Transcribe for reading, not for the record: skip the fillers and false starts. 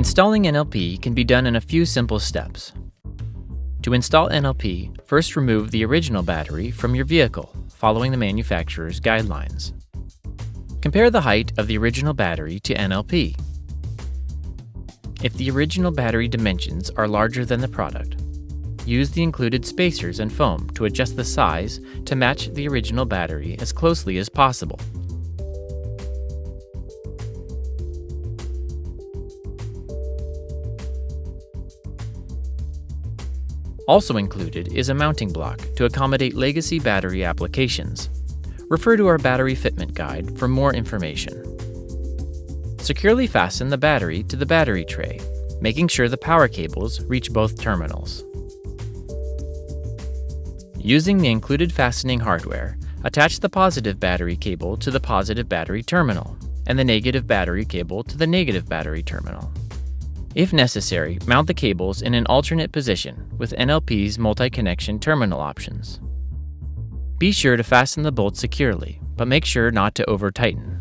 Installing NLP can be done in a few simple steps. To install NLP, first remove the original battery from your vehicle, following the manufacturer's guidelines. Compare the height of the original battery to NLP. If the original battery dimensions are larger than the product, use the included spacers and foam to adjust the size to match the original battery as closely as possible. Also included is a mounting block to accommodate legacy battery applications. Refer to our battery fitment guide for more information. Securely fasten the battery to the battery tray, making sure the power cables reach both terminals. Using the included fastening hardware, attach the positive battery cable to the positive battery terminal and the negative battery cable to the negative battery terminal. If necessary, mount the cables in an alternate position with NLP's multi-connection terminal options. Be sure to fasten the bolts securely, but make sure not to over-tighten.